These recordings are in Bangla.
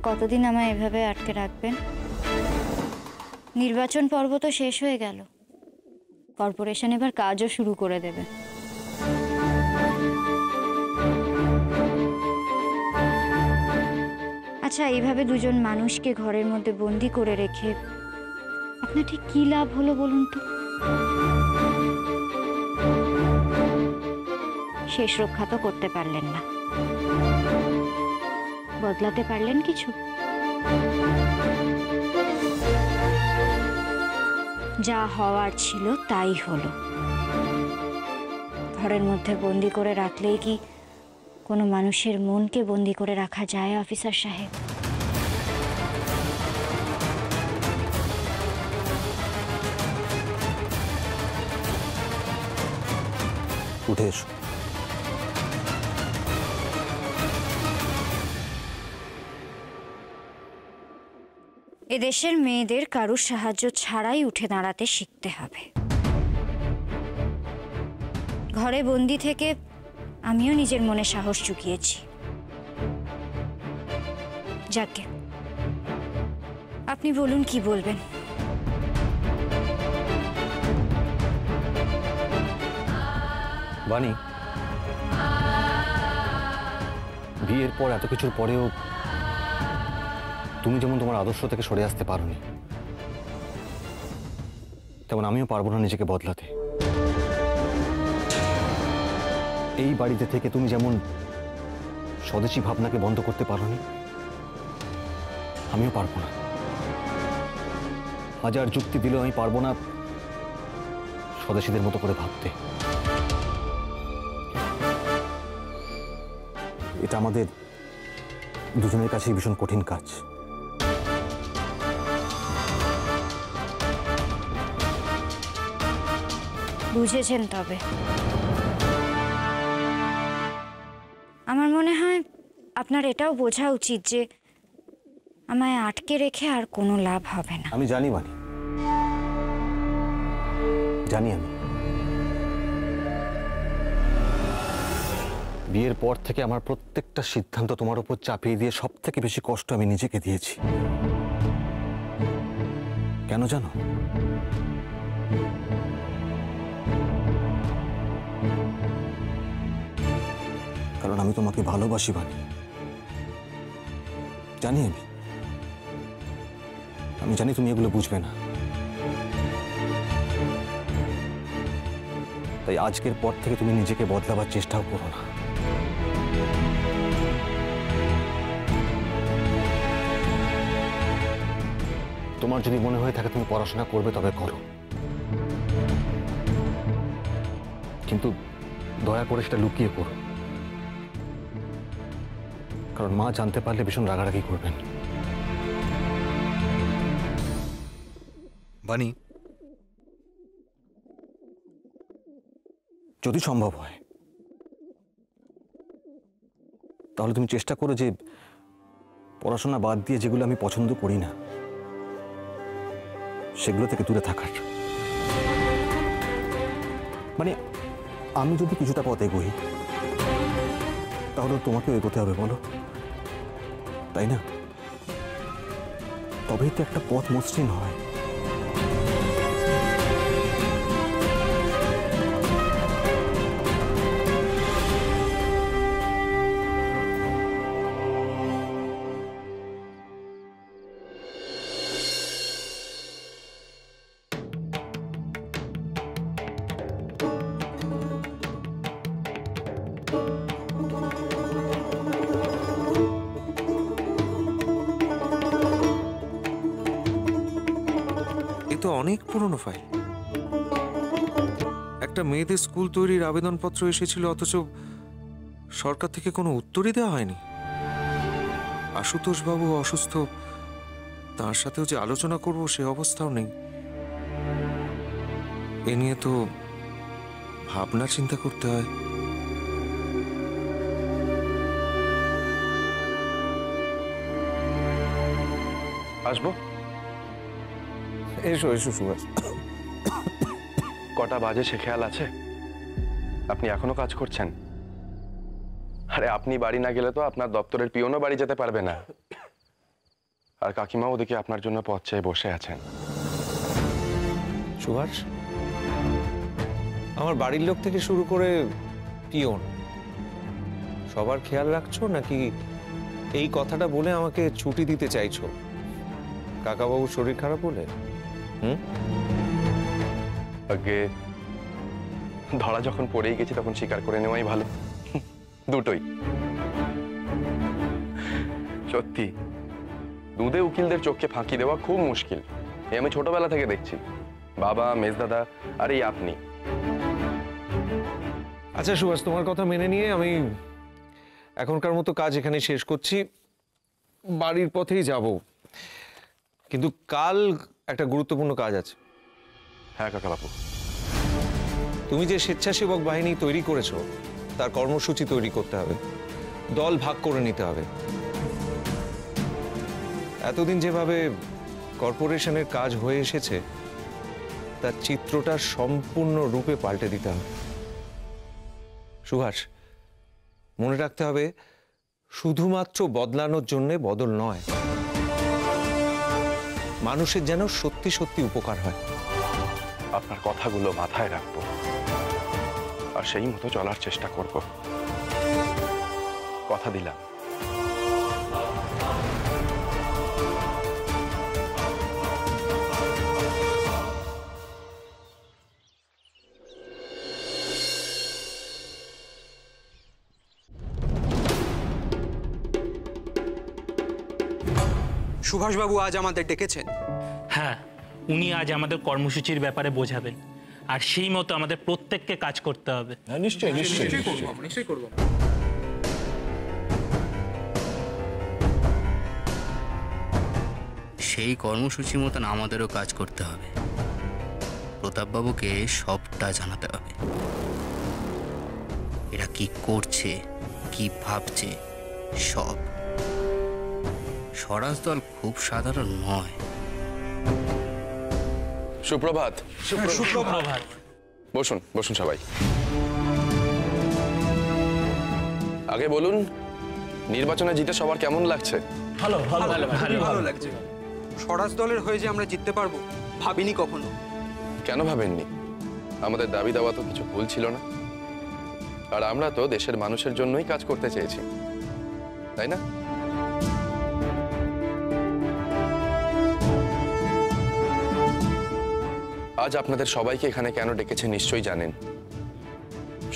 কতদিন আমায় এভাবে আটকে রাখবেন? নির্বাচন পর্ব তো শেষ হয়ে গেল, কর্পোরেশন এবার কাজও শুরু করে দেবে। আচ্ছা, এইভাবে দুজন মানুষকে ঘরের মধ্যে বন্দি করে রেখে আপনার ঠিক কি লাভ হলো বলুন তো? শেষ রক্ষা তো করতে পারলেন না, বদলাতে পারলেন কিছু? যা হওয়ার ছিল তাই হলো। ঘরের মধ্যে বন্দি করে রাখলেই কি কোনো মানুষের মনকে বন্দি করে রাখা যায় অফিসার সাহেব? উঠে এসো। এদেশের মেয়েদের কারুর সাহায্য ছাড়াই উঠে দাঁড়াতে শিখতে হবে। ঘরে বন্দি থেকে আমিও নিজের মনে সাহস জুগিয়েছি। যাকে আপনি বলুন, কি বলবেন? বানি, বিয়ের পর এত কিছুর পরেও তুমি যেমন তোমার আদর্শ থেকে সরে আসতে পারোনি, তেমন আমিও পারবো না নিজেকে বদলাতে। এই বাড়িতে থেকে তুমি যেমন স্বদেশী ভাবনাকে বন্ধ করতে পারোনি, আমিও পারবো না। হাজার যুক্তি দিলেও আমি পারবো না স্বদেশীদের মতো করে ভাবতে। এটা আমাদের দুজনের কাছেই ভীষণ কঠিন কাজ। বুঝেছেন? তবে আমার মনে হয় আপনার এটাও বোঝা উচিত যে আমায় আটকে রেখে আর কোনো লাভ হবে না। আমি জানি বানি, জানি। আমি বিয়ের পর থেকে আমার প্রত্যেকটা সিদ্ধান্ত তোমার উপর চাপিয়ে দিয়ে সব থেকে বেশি কষ্ট আমি নিজেকে দিয়েছি। কেন জানো? কারণ আমি তোমাকে ভালোবাসি বানি। জানি আমি জানি তুমি এগুলো বুঝবে না। তাই আজকের পর থেকে তুমি নিজেকে বদলাবার চেষ্টাও করো না। তোমার যদি মনে হয়ে থাকে তুমি পড়াশোনা করবে, তবে করো, কিন্তু দয়া করে সেটা লুকিয়ে করো। কারণ মা জানতে পারলে ভীষণ রাগারাগি করবেন। বানি, যদি সম্ভব হয় তাহলে তুমি চেষ্টা করো যে পড়াশোনা বাদ দিয়ে যেগুলো আমি পছন্দ করি না সেগুলো থেকে দূরে থাকার। মানে আমি যদি কিছুটা পথ এগোই তাহলে তোমাকেও এগোতে হবে, বলো, তাই না? তবেই তো একটা পথ মসৃণ হয়। তো অনেক পুরনো ফাইল। একটা মেয়েদের স্কুল তৈরির আবেদনপত্র এসেছিল, অথচ সরকার থেকে কোনো উত্তরই দেওয়া হয়নি। আশুতোষ বাবু অসুস্থ, তার সাথেও যে আলোচনা করব সে অবস্থাও নেই। এ নিয়ে তো ভাবনা চিন্তা করতে হয়। আসবো? এসো এসো সুভাষ। কটা বাজে সে খেয়াল আছে? আপনি এখনো কাজ করছেন? আরে আপনি বাড়ি না গেলে তো আপনার দপ্তরের পিয়নও বাড়ি যেতে পারবে না। আর কাকিমা ওদিকে আপনার জন্য পথ চেয়ে বসে আছেন। সুভাষ, আমার বাড়ির লোক থেকে শুরু করে পিয়ন সবার খেয়াল রাখছো, নাকি এই কথাটা বলে আমাকে ছুটি দিতে চাইছো কাকাবাবুর শরীর খারাপ বলে? আগে ধরা যখন পড়েই গেছি তখন স্বীকার করে নেওয়াই ভালো। দুটোই সত্যি। দুধে উকিলদের চোখকে ফাঁকি দেওয়া খুব মুশকিল, এ আমি ছোটবেলা থেকে দেখছি। বাবা, মেজদাদা, আর এই আপনি। আচ্ছা সুভাষ, তোমার কথা মেনে নিয়ে আমি এখনকার মতো কাজ এখানে শেষ করছি, বাড়ির পথেই যাব। কিন্তু কাল একটা গুরুত্বপূর্ণ কাজ আছে। হ্যাঁ কাকাবাবু। তুমি যে স্বেচ্ছাসেবক বাহিনী তৈরি করেছো তার কর্মসূচি তৈরি করতে হবে, দল ভাগ করে নিতে হবে। এতদিন যেভাবে কর্পোরেশনের কাজ হয়ে এসেছে তার চিত্রটা সম্পূর্ণরূপে পাল্টে দিতে হবে। সুভাষ, মনে রাখতে হবে শুধুমাত্র বদলানোর জন্য বদল নয়, মানুষের যেন সত্যি সত্যি উপকার হয়। আপনার কথাগুলো মাথায় রাখবো আর সেই মতো চলার চেষ্টা করব, কথা দিলাম। সুভাষবাবু আজ আমাদের ডেকেছেন। হ্যাঁ, উনি আজ আমাদের কর্মসূচির ব্যাপারে বোঝাবেন, আর সেই মতো আমাদের প্রত্যেককে কাজ করতে হবে। নিশ্চয়ই করব। সেই কর্মসূচি মতন আমাদেরও কাজ করতে হবে। প্রতাপবাবুকে সবটা জানাতে হবে, এরা কি করছে, কি ভাবছে, সব। স্বরাজ দল খুব সাধারণ নয়। সুপ্রভাত। সুপ্রভাত। বসুন বসুন সবাই। আগে বলুন, নির্বাচনে জিতে সবার কেমন লাগছে? ভালো লাগছে। স্বরাজ দলের হয়ে যে আমরা জিততে পারবো ভাবিনি কখনো। কেন ভাবেননি? আমাদের দাবি দাওয়া তো কিছু ভুল ছিল না, আর আমরা তো দেশের মানুষের জন্যই কাজ করতে চেয়েছি, তাই না? আজ আপনাদের সবাইকে এখানে কেন ডেকেছে নিশ্চয়ই জানেন।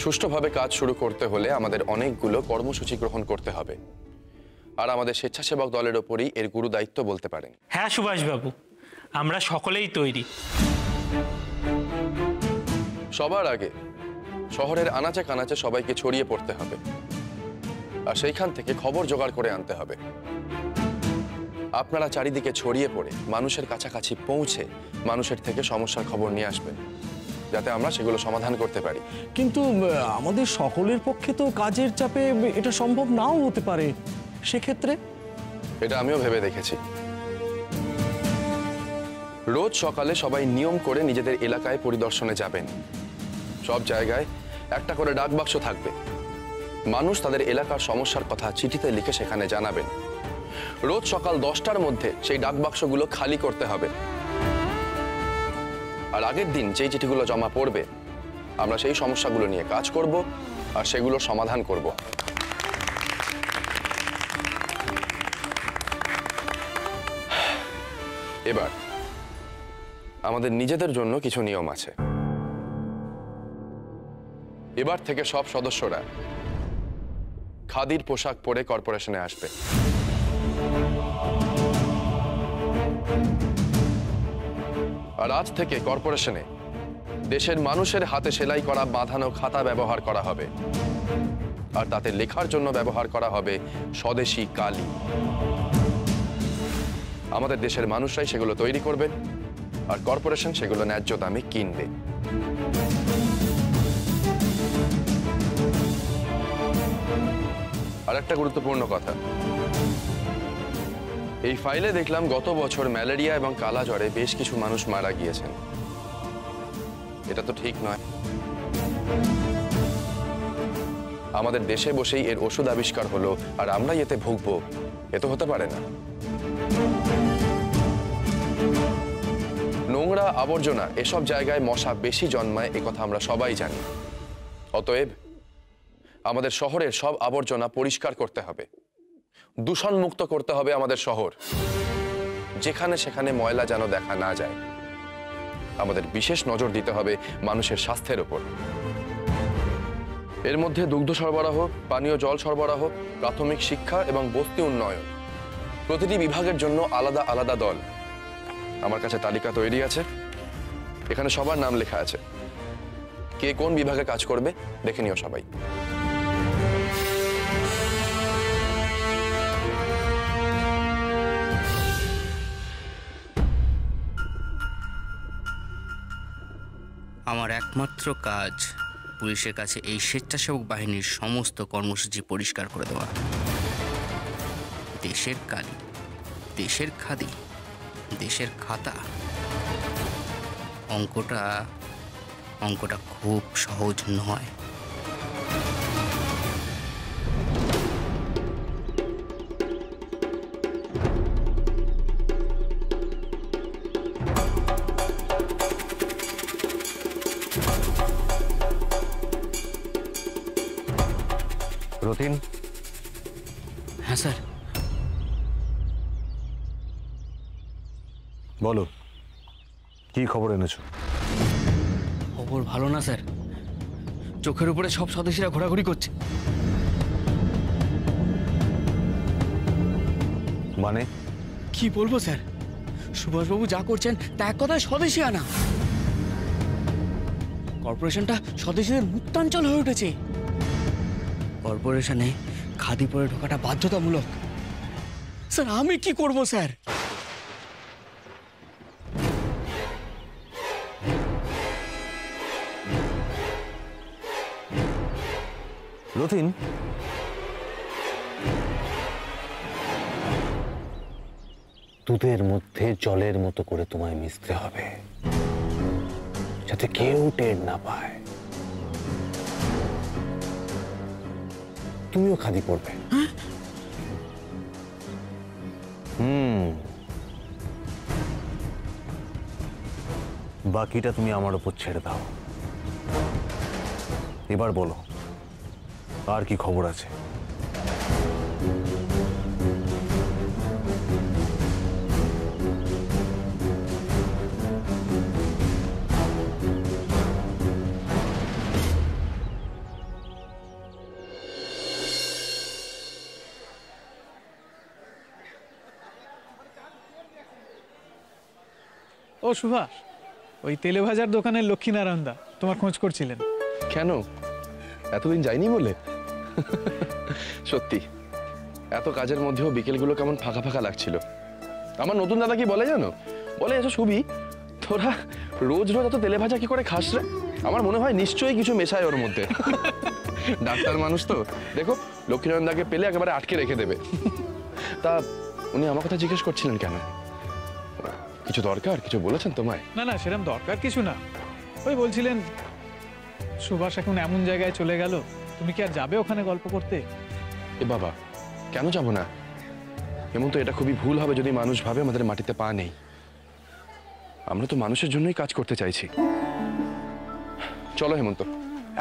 সুষ্ঠুভাবে কাজ শুরু করতে হলে আমাদের অনেকগুলো কর্মসূচি গ্রহণ করতে হবে, আর আমাদের স্বেচ্ছাসেবক দলের ওপরই এর গুরু দায়িত্ব বলতে পারেন। হ্যাঁ সুভাষবাবু, আমরা সকলেই তৈরি। সবার আগে শহরের আনাচে কানাচে সবাইকে ছড়িয়ে পড়তে হবে, আর সেইখান থেকে খবর জোগাড় করে আনতে হবে। আপনারা চারিদিকে ছড়িয়ে পড়ে মানুষের কাছাকাছি পৌঁছে মানুষের থেকে সমস্যার খবর নিয়ে আসবেন, যাতে আমরা সেগুলো সমাধান করতে পারি। কিন্তু আমাদের সকলের পক্ষে তো কাজের চাপে এটা সম্ভব নাও হতে পারে। সেক্ষেত্রে এটা আমিও ভেবে দেখেছি। রোজ সকালে সবাই নিয়ম করে নিজেদের এলাকায় পরিদর্শনে যাবেন। সব জায়গায় একটা করে ডাকবাক্স থাকবে, মানুষ তাদের এলাকার সমস্যার কথা চিঠিতে লিখে সেখানে জানাবেন। রোজ সকাল 10টার মধ্যে সেই ডাকবাক্সগুলো খালি করতে হবে, আর আগের দিন যেই চিঠিগুলো জমা পড়বে আমরা সেই সমস্যাগুলো নিয়ে কাজ করব আর সেগুলো সমাধান করব। এবার আমাদের নিজেদের জন্য কিছু নিয়ম আছে। এবার থেকে সব সদস্যরা খাদির পোশাক পরে কর্পোরেশনে আসবে। আর আজ থেকে কর্পোরেশনে দেশের মানুষের হাতে সেলাই করা বাঁধানো খাতা ব্যবহার করা হবে, আর তাতে লেখার জন্য ব্যবহার করা হবে স্বদেশী কালি। আমাদের দেশের মানুষরাই সেগুলো তৈরি করবেন, আর কর্পোরেশন সেগুলো ন্যায্য দামে কিনবে। আর একটা গুরুত্বপূর্ণ কথা, এই ফাইলে দেখলাম গত বছর ম্যালেরিয়া এবং কালা জ্বরে বেশ কিছু মানুষ মারা গিয়েছেন। এটা তো ঠিক নয়। আমাদের দেশে বসেই এর ওষুধ আবিষ্কার হলো আর আমরাই এতে ভুগবো, এ তো হতে পারে না। নোংরা আবর্জনা এসব জায়গায় মশা বেশি জন্মায় একথা আমরা সবাই জানি। অতএব আমাদের শহরের সব আবর্জনা পরিষ্কার করতে হবে, দূষণ মুক্ত করতে হবে আমাদের শহর। যেখানে সেখানে ময়লা যেন দেখা না যায়। আমাদের বিশেষ নজর দিতে হবে মানুষের স্বাস্থ্যের উপর। এর মধ্যে দুগ্ধ সরবরাহ, পানীয় জল সরবরাহ, প্রাথমিক শিক্ষা এবং বস্তি উন্নয়ন, প্রতিটি বিভাগের জন্য আলাদা আলাদা দল। আমার কাছে তালিকা তৈরি আছে, এখানে সবার নাম লেখা আছে। কে কোন বিভাগে কাজ করবে দেখে নিও সবাই। আমার একমাত্র কাজ পুলিশের কাছে এই স্বেচ্ছাসেবক বাহিনীর সমস্ত কর্মসূচি পরিষ্কার করে দেওয়া। দেশের কালি, দেশের খাদি, দেশের খাতা, অঙ্কটা খুব সহজ নয়। রতিন, হ্যাঁ স্যার। বলো কি খবর এনেছো? খবর ভালো না স্যার, চোখের উপরে সব সদস্যরা ঘোরাঘুরি করছে। মানে? কি বলবো স্যার, সুভাষবাবু যা করছেন তা এক কথায় স্বদেশী আনা। কর্পোরেশনটা স্বদেশীদের মুক্তাঞ্চল হয়ে উঠেছে। কর্পোরেশনে খাদি পরে ঢোকাটা বাধ্যতামূলক। স্যার আমি কি করব স্যার? রতিন, দুধের মধ্যে জলের মতো করে তোমায় মিশতে হবে, যাতে কেউ টের না পায়। তুমিও খাদি পরবে। বাকিটা তুমি আমার উপর ছেড়ে দাও। এবার বলো আর কি খবর আছে? ও সুভাষ, ওই তেলে ভাজার দোকানের লক্ষ্মীনারায়ণ দা তোমার খোঁজ করছিলেন। কেন, এতদিন যাইনি বলে? সত্যি এত কাজের মধ্যেও বিকেলগুলো কেমন ফাঁকা ফাঁকা লাগছিল। আমার নতুন দাদা কি বলে জানো, বলে এসো সুবি, তোরা রোজ রোজ এত তেলে ভাজা কি করে খাস রে? আমার মনে হয় নিশ্চয়ই কিছু মেশায় ওর মধ্যে। ডাক্তার মানুষ তো, দেখো লক্ষ্মীনারায়ণ দাকে পেলে একেবারে আটকে রেখে দেবে। তা উনি আমার কথা জিজ্ঞেস করছিলেন কেন? কিছু দরকার, কিছু বলেছেন তোমায়? না না, সেরকম দরকার কিছু না, ওই বলছিলেন সুভাষ এখন এমন জায়গায় চলে গেল, তুমি কি আর যাবে ওখানে গল্প করতে? এ বাবা, কেন যাব না? হেমন্ত, এটা খুবই ভুল হবে যদি মানুষ ভাবে আমাদের মাটিতে পা নেই। আমরা তো মানুষের জন্যই কাজ করতে চাইছি। চলো হেমন্ত,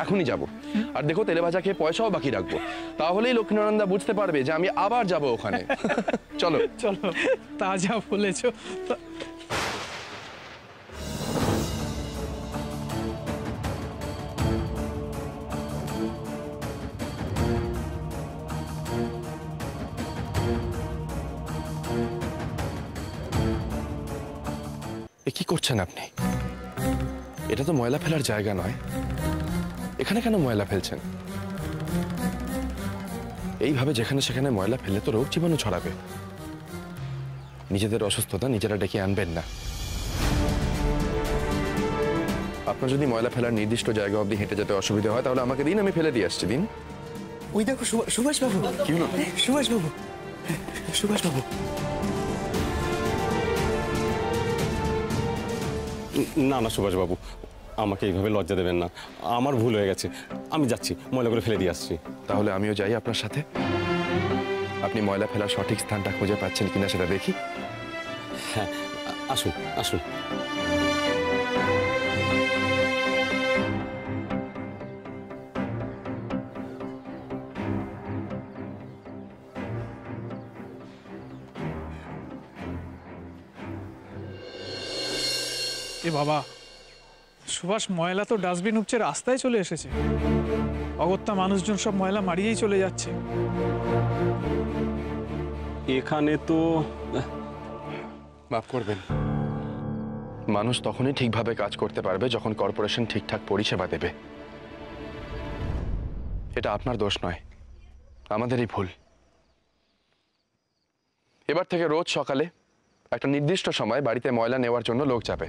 এখনই যাব। আর দেখো তেলে ভাজা খেয়ে পয়সাও বাকি রাখবো, তাহলেই লক্ষ্মীনারায়ণ দা বুঝতে পারবে যে আমি আবার যাব ওখানে। চলো চলো, তা যা বলেছো। এ কি করছেন আপনি? এটা তো ময়লা ফেলার জায়গা নয়। এখানে কেন ময়লা ফেলছেন? এইভাবে যেখানে সেখানে ময়লা ফেললে তো রোগ জীবাণু ছড়াবে। নিজেদের অসুস্থতা নিজেরা ডেকে আনবেন না। আপনার যদি ময়লা ফেলার নির্দিষ্ট জায়গা অবধি হেঁটে যেতে অসুবিধা হয় তাহলে আমাকে দিন, আমি ফেলে দিয়ে আসছি। দিন। ওই দেখো সুভাষবাবু। কি হলো? সুভাষবাবু, সুভাষবাবু। না না সুভাষবাবু, আমাকে এইভাবে লজ্জা দেবেন না, আমার ভুল হয়ে গেছে। আমি যাচ্ছি, ময়লাগুলো ফেলে দিয়ে আসছি। তাহলে আমিও যাই আপনার সাথে। আপনি ময়লা ফেলার সঠিক স্থানটা খুঁজে পাচ্ছেন কিনা সেটা দেখি। হ্যাঁ, আসুন আসুন। এ বাবা, সুভাষ, ময়লা তো ডাস্টবিন উপচে রাস্তায় চলে এসেছে। অগত্যা মানুষজন সব ময়লা মারিয়েই চলে যাচ্ছে। এখানে তো মাফ করবেন, মানুষ তখনই ঠিকভাবে কাজ করতে পারবে যখন কর্পোরেশন ঠিকঠাক পরিষেবা দেবে। এটা আপনার দোষ নয়, আমাদেরই ভুল। এবার থেকে রোজ সকালে একটা নির্দিষ্ট সময় বাড়িতে ময়লা নেওয়ার জন্য লোক যাবে।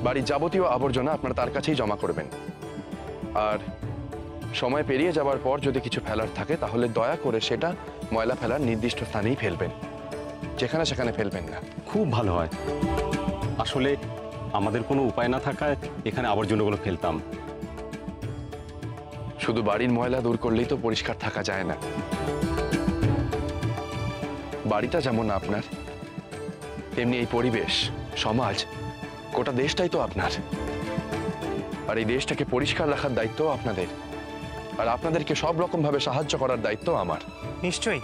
বাড়ির যাবতীয় আবর্জনা আপনারা তার কাছেই জমা করবেন। আর সময় পেরিয়ে যাওয়ার পর যদি কিছু ফেলার থাকে তাহলে দয়া করে সেটা ময়লা ফেলার নির্দিষ্ট স্থানেই ফেলবেন, যেখানে সেখানে ফেলবেন না। খুব ভালো হয়। আসলে আমাদের কোনো উপায় না থাকায় এখানে আবর্জনাগুলো ফেলতাম। শুধু বাড়ির ময়লা দূর করলেই তো পরিষ্কার থাকা যায় না। বাড়িটা যেমন আপনার, তেমনি এই পরিবেশ, সমাজ, গোটা দেশটাই তো আপনার। আর এই দেশটাকে পরিষ্কার রাখার দায়িত্ব আপনাদের, আর আপনাদেরকে সব রকম ভাবে সাহায্য করার দায়িত্ব আমার। নিশ্চয়ই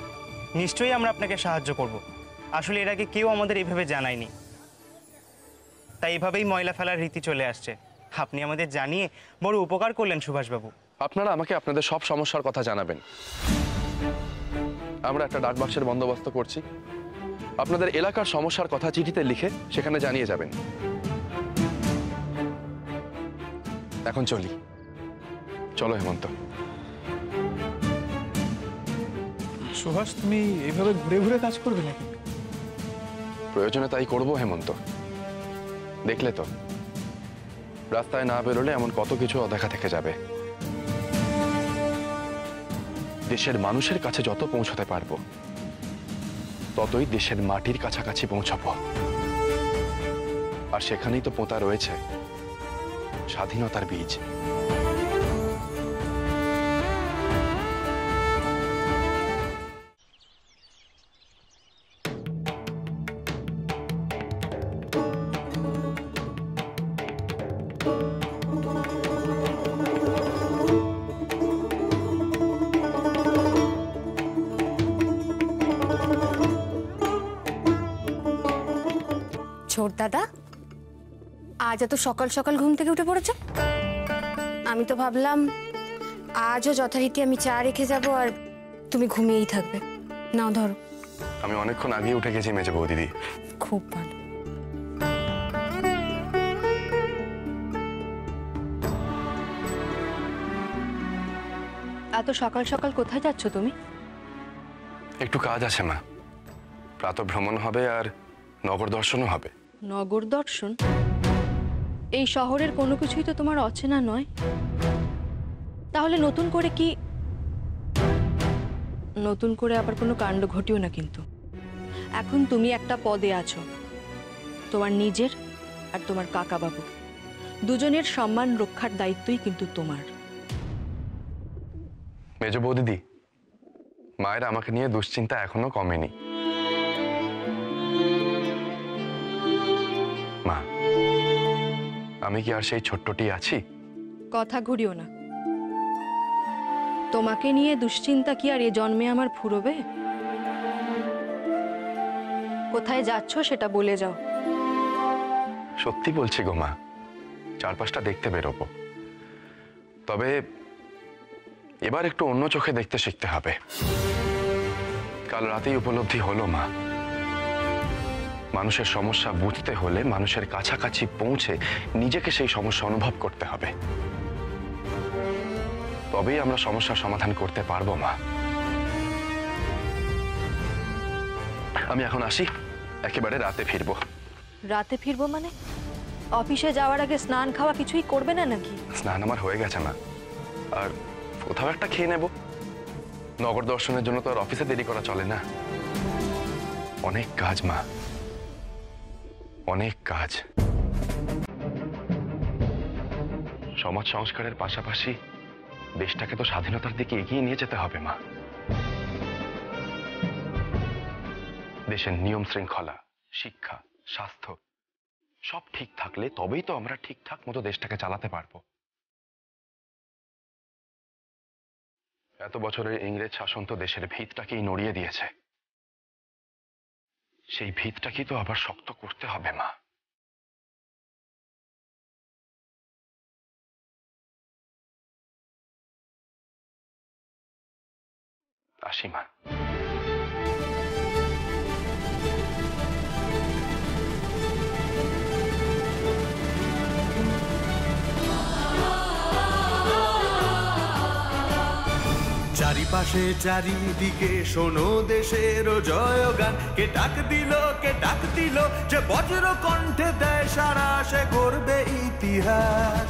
নিশ্চয়ই আমরা আপনাকে সাহায্য করব। আসলে এর আগে কেউ আমাদের এইভাবে জানায়নি, তাই এইভাবেই ময়লা ফেলার রীতি চলে আসছে। আপনি আমাদের জানিয়ে বড় উপকার করলেন সুভাষবাবু। আপনারা আমাকে আপনাদের সব সমস্যার কথা জানাবেন। আমরা একটা ডাক বাক্সের বন্দোবস্ত করছি, আপনাদের এলাকার সমস্যার কথা চিঠিতে লিখে সেখানে জানিয়ে যাবেন। এখন চলি। চলো হেমন্ত। সুভাষ, তুমি এইভাবে ঘুরে ঘুরে কাজ করবে নাকি? প্রয়োজনে তাই করবো হেমন্ত। দেখলে তো, রাস্তায় না বেরোলে এমন কত কিছু অদেখা থেকে যাবে। দেশের মানুষের কাছে যত পৌঁছতে পারবো ততই দেশের মাটির কাছাকাছি পৌঁছাবো। আর সেখানেই তো পোঁতা রয়েছে স্বাধীনতার বীজ। ছোট দাদা, আজ এত সকাল সকাল ঘুম থেকে উঠে পড়েছ? আমি তো ভাবলাম আজও যথারীতি আমি চা রেখে যাব আর তুমি ঘুমিয়েই থাকবে। নাও ধরো। আমি অনেকক্ষণ আগে উঠে গেছি মেজে বৌদিদি। খুব ভালো। এত সকাল সকাল কোথায় যাচ্ছ তুমি? একটু কাজ আছে মা, প্রাতঃভ্রমণ হবে আর নগর দর্শনও হবে। নগর দর্শন? এই শহরের কোনো কিছুই তো তোমার অচেনা নয়, তাহলে নতুন করে আবার কোনো কাণ্ড ঘটিও না। কিন্তু এখন তুমি একটা পদে আছো, তোমার নিজের আর তোমার কাকা বাবু দুজনের সম্মান রক্ষার দায়িত্বই কিন্তু তোমার। মেজ বৌদিদি, মায়ের আমাকে নিয়ে দুশ্চিন্তা এখনো কমেনি। মা, আমি কি আর সেই ছোট্টটি আছি? কথা ঘুরিও না। তোমাকে নিয়ে দুশ্চিন্তা কি আর এ জন্মে আমার ফুরবে? কোথায় যাচ্ছ সেটা বলে যাও। সত্যি বলছি গো মা, চারপাশটা দেখতে বেরোবো। তবে এবার একটু অন্য চোখে দেখতে শিখতে হবে। কাল রাতেই উপলব্ধি হলো মা, মানুষের সমস্যা বুঝতে হলে মানুষের কাছাকাছি পৌঁছে নিজেকে সেই সমস্যা অনুভব করতে হবে। তবেই আমরা সমস্যার সমাধান করতে পারবো মা। আমি এখন আসি, একেবারে রাতে ফিরবো। রাতে ফিরবো মানে? অফিসে যাওয়ার আগে স্নান খাওয়া কিছুই করবে না নাকি? স্নান আমার হয়ে গেছে মা, আর কোথাও একটা খেয়ে নেব। নগর দর্শনের জন্য তো আর অফিসে দেরি করা চলে না। অনেক কাজ মা, অনেক কাজ। সমাজ সংস্কারের পাশাপাশি দেশটাকে তো স্বাধীনতার দিকে এগিয়ে নিয়ে যেতে হবে মা। দেশের নিয়ম শৃঙ্খলা, শিক্ষা, স্বাস্থ্য সব ঠিক থাকলে তবেই তো আমরা ঠিকঠাক মতো দেশটাকে চালাতে পারবো। এত বছরের ইংরেজ শাসন তো দেশের ভিতটাকেই নড়িয়ে দিয়েছে। সেই ভিতটাকেই তো আবার শক্ত করতে হবে মা। আসি মা। চারিপাশে চারিদিকে শোনো দেশের জয়গান, কে ডাক দিল যে বজ্র কণ্ঠে দেয় সারা, সে গড়বে ইতিহাস।